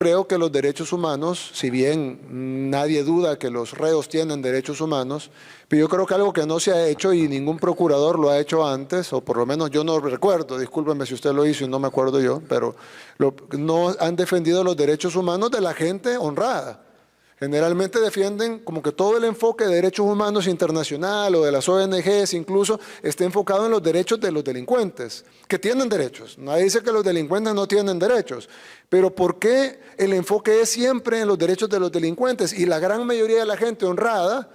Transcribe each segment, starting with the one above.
Creo que los derechos humanos, si bien nadie duda que los reos tienen derechos humanos, pero yo creo que algo que no se ha hecho y ningún procurador lo ha hecho antes, o por lo menos yo no recuerdo, discúlpeme si usted lo hizo y no me acuerdo yo, pero no han defendido los derechos humanos de la gente honrada. Generalmente defienden como que todo el enfoque de derechos humanos internacional o de las ONGs incluso esté enfocado en los derechos de los delincuentes, que tienen derechos. Nadie dice que los delincuentes no tienen derechos, pero ¿por qué el enfoque es siempre en los derechos de los delincuentes? Y la gran mayoría de la gente honrada,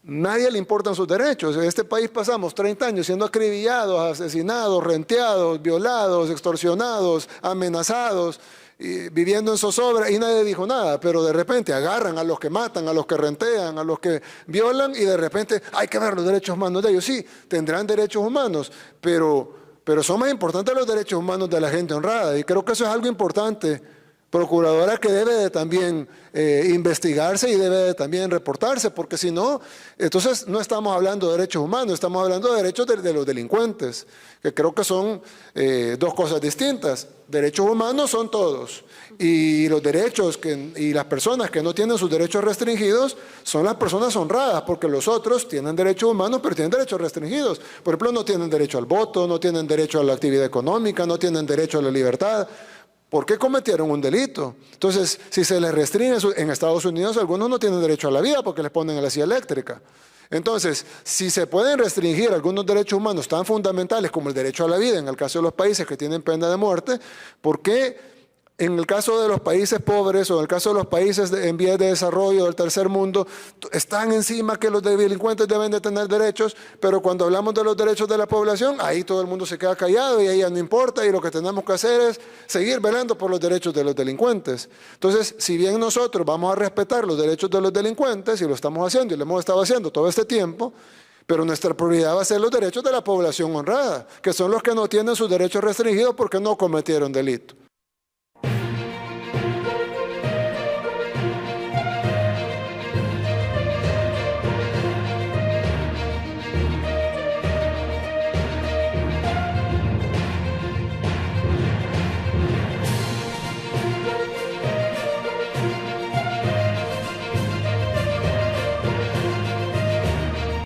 nadie le importan sus derechos. En este país pasamos 30 años siendo acribillados, asesinados, renteados, violados, extorsionados, amenazados, y viviendo en zozobra y nadie dijo nada, pero de repente agarran a los que matan, a los que rentean, a los que violan y de repente hay que ver los derechos humanos de ellos. Sí, tendrán derechos humanos, pero son más importantes los derechos humanos de la gente honrada y creo que eso es algo importante, procuradora, que debe de también investigarse y debe de también reportarse, porque si no, entonces no estamos hablando de derechos humanos, estamos hablando de derechos de los delincuentes, que creo que son dos cosas distintas. Derechos humanos son todos y los derechos y las personas que no tienen sus derechos restringidos son las personas honradas, porque los otros tienen derechos humanos pero tienen derechos restringidos. Por ejemplo, no tienen derecho al voto, no tienen derecho a la actividad económica, no tienen derecho a la libertad. ¿Por qué cometieron un delito? Entonces, si se les restringe, en Estados Unidos algunos no tienen derecho a la vida porque les ponen a la silla eléctrica. Entonces, si se pueden restringir algunos derechos humanos tan fundamentales como el derecho a la vida, en el caso de los países que tienen pena de muerte, ¿por qué en el caso de los países pobres o en el caso de los países en vías de desarrollo del tercer mundo están encima que los delincuentes deben de tener derechos, pero cuando hablamos de los derechos de la población, ahí todo el mundo se queda callado y ahí ya no importa y lo que tenemos que hacer es seguir velando por los derechos de los delincuentes? Entonces, si bien nosotros vamos a respetar los derechos de los delincuentes y lo estamos haciendo y lo hemos estado haciendo todo este tiempo, pero nuestra prioridad va a ser los derechos de la población honrada, que son los que no tienen sus derechos restringidos porque no cometieron delito.